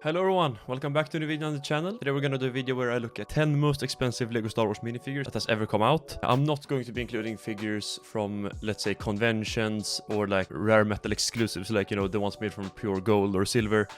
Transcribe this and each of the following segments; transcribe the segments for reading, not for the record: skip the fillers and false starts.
Hello everyone, welcome back to the video on the channel. Today we're gonna do a video where I look at 10 most expensive LEGO Star Wars minifigures that has ever come out. I'm not going to be including figures from, let's say, conventions or like rare metal exclusives, like, you know, the ones made from pure gold or silver.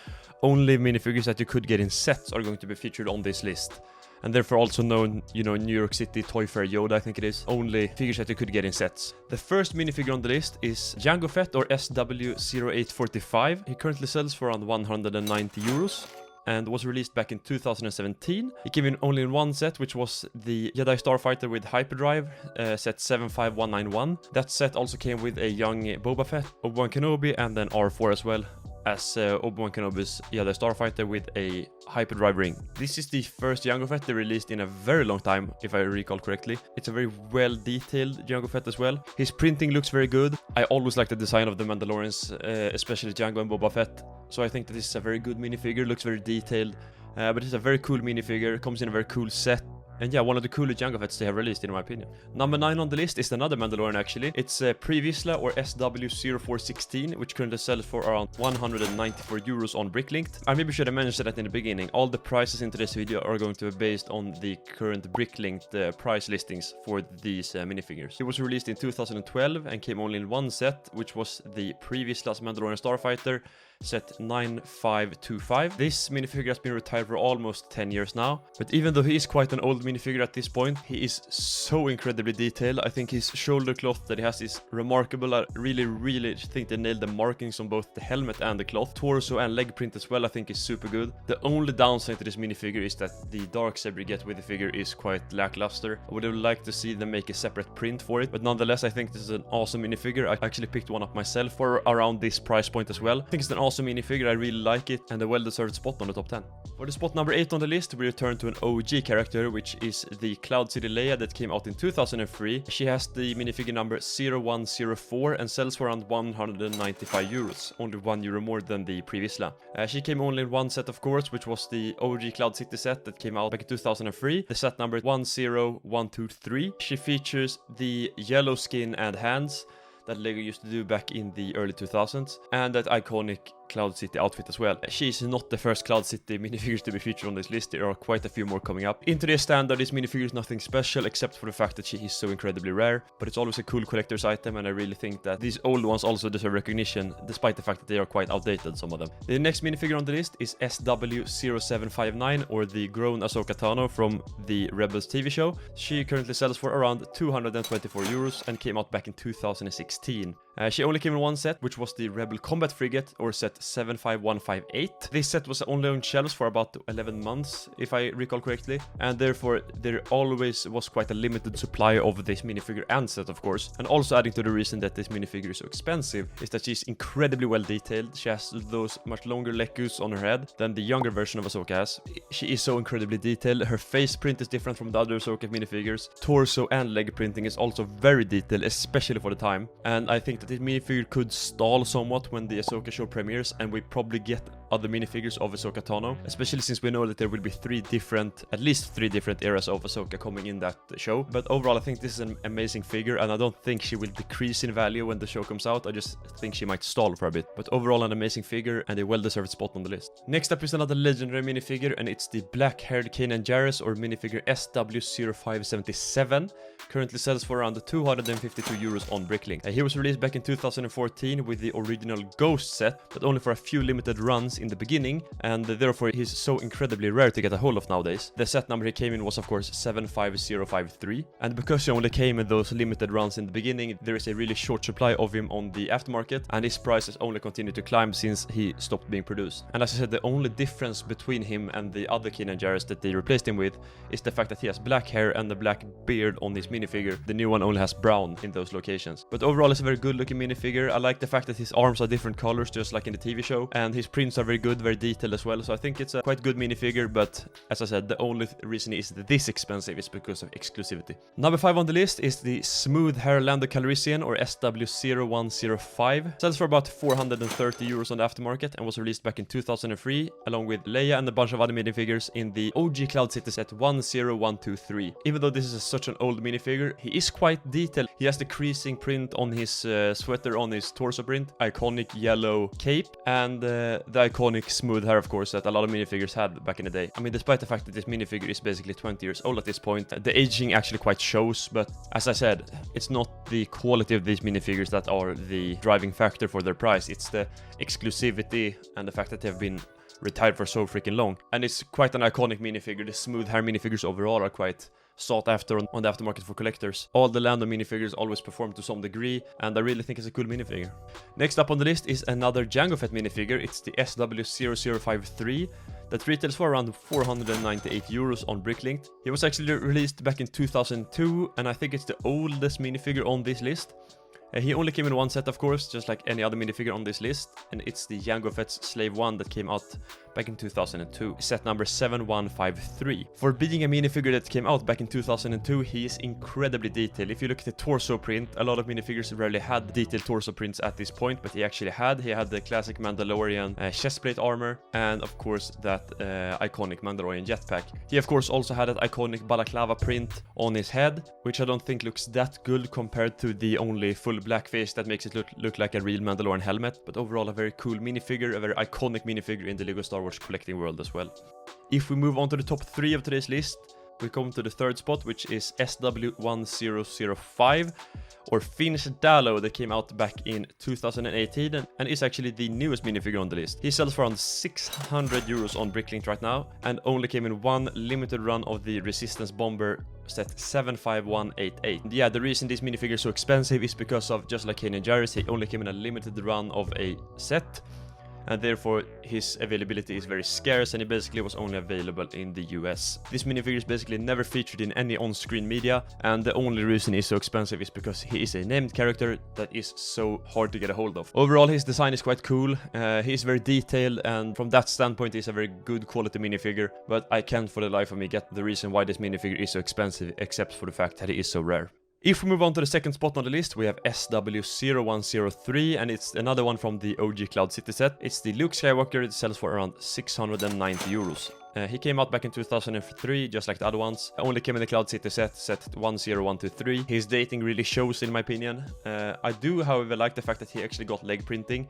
Only minifigures that you could get in sets are going to be featured on this list. And therefore also known, you know, New York City Toy Fair Yoda, I think it is. Only figures that you could get in sets. The first minifigure on the list is Jango Fett, or SW0845. He currently sells for around 190 euros. And was released back in 2017. It came in only in one set, which was the Jedi Starfighter with Hyperdrive, set 75191. That set also came with a young Boba Fett, Obi-Wan Kenobi, and then R4 as well, as Obi-Wan Kenobi's Jedi Starfighter with a Hyperdrive ring. This is the first Jango Fett they released in a very long time, if I recall correctly. It's a very well detailed Jango Fett as well. His printing looks very good. I always like the design of the Mandalorians, especially Jango and Boba Fett. So I think that this is a very good minifigure, looks very detailed. But it's a very cool minifigure, comes in a very cool set. And yeah, one of the coolest Jango Fetts they have released, in my opinion. Number 9 on the list is another Mandalorian, actually. It's Previsla, or SW0416, which currently sells for around 194 euros on Bricklinked. I maybe should have mentioned that in the beginning. All the prices into this video are going to be based on the current Bricklinked price listings for these minifigures. It was released in 2012 and came only in one set, which was the Previsla's Mandalorian Starfighter, set 9525. This minifigure has been retired for almost 10 years now, but even though he is quite an old minifigure at this point, he is so incredibly detailed. I think his shoulder cloth that he has is remarkable. I really think they nailed the markings on both the helmet and the cloth. Torso and leg print as well I think is super good. The only downside to this minifigure is that the darksaber you get with the figure is quite lackluster. I would have liked to see them make a separate print for it, but nonetheless I think this is an awesome minifigure. I actually picked one up myself for around this price point as well. I think it's an awesome minifigure, I really like it, and a well-deserved spot on the top 10. For the spot number 8 on the list, we return to an OG character, which is the Cloud City Leia that came out in 2003. She has the minifigure number 0104 and sells for around 195 euros, only 1 euro more than the previous La. She came only in one set, of course, which was the OG Cloud City set that came out back in 2003, the set number 10123. She features the yellow skin and hands that LEGO used to do back in the early 2000s, and that iconic Cloud City outfit as well. She is not the first Cloud City minifigures to be featured on this list. There are quite a few more coming up. In today's standard, this minifigure is nothing special except for the fact that she is so incredibly rare, but it's always a cool collector's item, and I really think that these old ones also deserve recognition, despite the fact that they are quite outdated, some of them. The next minifigure on the list is SW0759, or the grown Ahsoka Tano from the Rebels TV show. She currently sells for around 224 euros and came out back in 2016. She only came in one set, which was the Rebel Combat Frigate, or set 75158. This set was only on shelves for about 11 months, if I recall correctly, and therefore there always was quite a limited supply of this minifigure and set, of course. And also adding to the reason that this minifigure is so expensive is that she's incredibly well detailed. She has those much longer lekus on her head than the younger version of Ahsoka has. She is so incredibly detailed. Her face print is different from the other Ahsoka minifigures. Torso and leg printing is also very detailed, especially for the time. And I think that this minifigure could stall somewhat when the Ahsoka show premieres, and we probably get other minifigures of Ahsoka Tano, especially since we know that there will be at least three different eras of Ahsoka coming in that show. But overall, I think this is an amazing figure, and I don't think she will decrease in value when the show comes out. I just think she might stall for a bit. But overall, an amazing figure and a well-deserved spot on the list. Next up is another legendary minifigure, and it's the black-haired Kanan Jarrus, or minifigure SW0577. Currently sells for around 252 euros on Bricklink. He was released back in 2014 with the original Ghost set, but only for a few limited runs in the beginning, and therefore he's so incredibly rare to get a hold of nowadays. The set number he came in was, of course, 75053, and because he only came in those limited runs in the beginning, there is a really short supply of him on the aftermarket, and his prices only continue to climb since he stopped being produced. And as I said, the only difference between him and the other Kanan Jarrus that they replaced him with is the fact that he has black hair and a black beard on his minifigure. The new one only has brown in those locations. But overall, it's a very good looking minifigure. I like the fact that his arms are different colors, just like in the TV show, and his prints are very good, very detailed as well. So I think it's a quite good minifigure, but as I said, the only reason is this expensive is because of exclusivity. Number 5 on the list is the Smooth Hair Lando Calrissian, or SW0105. Sells for about 430 euros on the aftermarket and was released back in 2003, along with Leia and a bunch of other minifigures in the OG Cloud City set 10123. Even though this is such an old minifigure, he is quite detailed. He has the creasing print on his sweater on his torso print, iconic yellow cape, and the iconic smooth hair, of course, that a lot of minifigures had back in the day. I mean, despite the fact that this minifigure is basically 20 years old at this point, the aging actually quite shows, but as I said, it's not the quality of these minifigures that are the driving factor for their price. It's the exclusivity and the fact that they've been retired for so freaking long. And it's quite an iconic minifigure. The smooth hair minifigures overall are quite sought after on the aftermarket for collectors. All the Lando minifigures always perform to some degree, and I really think it's a cool minifigure. Next up on the list is another Jango Fett minifigure. It's the SW0053 that retails for around 498 euros on Bricklink. He was actually released back in 2002, and I think it's the oldest minifigure on this list. He only came in one set, of course, just like any other minifigure on this list, and it's the Jango Fett's Slave 1 that came out back in 2002, set number 7153. For being a minifigure that came out back in 2002, he is incredibly detailed. If you look at the torso print, a lot of minifigures rarely had detailed torso prints at this point, but he actually had. He had the classic Mandalorian chestplate armor, and of course that iconic Mandalorian jetpack. He of course also had that iconic balaclava print on his head, which I don't think looks that good compared to the only full black face that makes it look like a real Mandalorian helmet, but overall a very cool minifigure, a very iconic minifigure in the LEGO Star Wars collecting world as well. If we move on to the top 3 of today's list, we come to the third spot, which is SW1005, or Finch Dallo, that came out back in 2018 and is actually the newest minifigure on the list. He sells for around 600 euros on Bricklink right now, and only came in one limited run of the Resistance Bomber set 75188. Yeah, the reason this minifigure is so expensive is because of, just like Kanan Jarrus, he only came in a limited run of a set, and therefore his availability is very scarce, and he basically was only available in the US. This minifigure is basically never featured in any on-screen media, and the only reason he's so expensive is because he is a named character that is so hard to get a hold of. Overall, his design is quite cool, he is very detailed, and from that standpoint he's a very good quality minifigure, but I can't for the life of me get the reason why this minifigure is so expensive, except for the fact that he is so rare. If we move on to the second spot on the list, we have SW0103, and it's another one from the OG Cloud City set. It's the Luke Skywalker. It sells for around 690 euros. He came out back in 2003, just like the other ones. Only came in the Cloud City set 10123. His dating really shows, in my opinion. I do, however, like the fact that he actually got leg printing.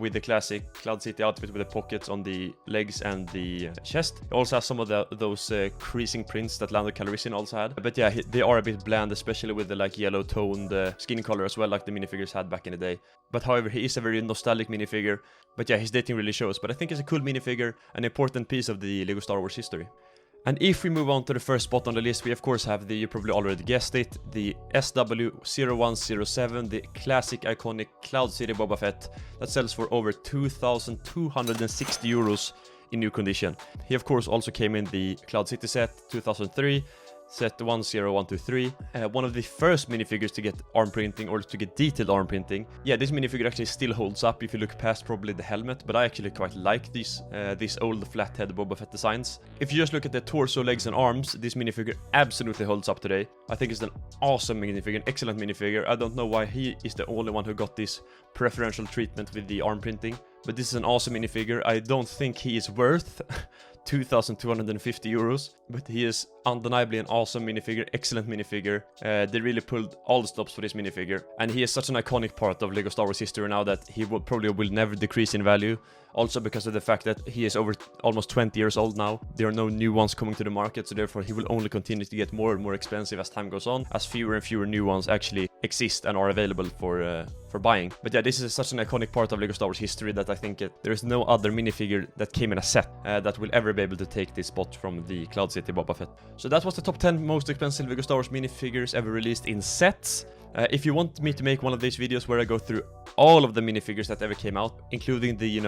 With the classic Cloud City outfit with the pockets on the legs and the chest. He also has some of those creasing prints that Lando Calrissian also had. But yeah, they are a bit bland, especially with the like yellow toned skin color as well, like the minifigures had back in the day. But however, he is a very nostalgic minifigure. But yeah, his dating really shows. But I think it's a cool minifigure, an important piece of the LEGO Star Wars history. And if we move on to the first spot on the list, we of course have you probably already guessed it, the SW0107, the classic iconic Cloud City Boba Fett that sells for over 2,260 euros in new condition. He of course also came in the Cloud City set 2003, set 10123, one of the first minifigures to get arm printing, or to get detailed arm printing. Yeah, this minifigure actually still holds up if you look past probably the helmet, but I actually quite like these old flathead Boba Fett designs. If you just look at the torso, legs and arms, this minifigure absolutely holds up today. I think it's an awesome minifigure, an excellent minifigure. I don't know why he is the only one who got this preferential treatment with the arm printing, but this is an awesome minifigure. I don't think he is worth 2,250 euros, but he is undeniably an awesome minifigure, excellent minifigure. They really pulled all the stops for this minifigure, and he is such an iconic part of LEGO Star Wars history now that he probably will never decrease in value. Also because of the fact that he is over almost 20 years old now. There are no new ones coming to the market, so therefore he will only continue to get more and more expensive as time goes on, as fewer and fewer new ones actually exist and are available for buying. But yeah, this is such an iconic part of LEGO Star Wars history that I think there is no other minifigure that came in a set that will ever be able to take this spot from the Cloud City Boba Fett. So that was the top 10 most expensive LEGO Star Wars minifigures ever released in sets. If you want me to make one of these videos where I go through all of the minifigures that ever came out, including the,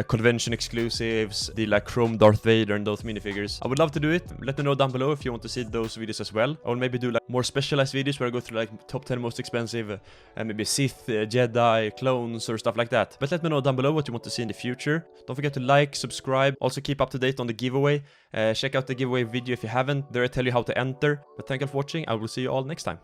convention exclusives, the like Chrome Darth Vader and those minifigures, I would love to do it. Let me know down below if you want to see those videos as well. I will maybe do like more specialized videos where I go through like top 10 most expensive, maybe Sith, Jedi, clones or stuff like that. But let me know down below what you want to see in the future. Don't forget to like, subscribe, also keep up to date on the giveaway. Check out the giveaway video if you haven't. There I tell you how to enter. But thank you for watching. I will see you all next time.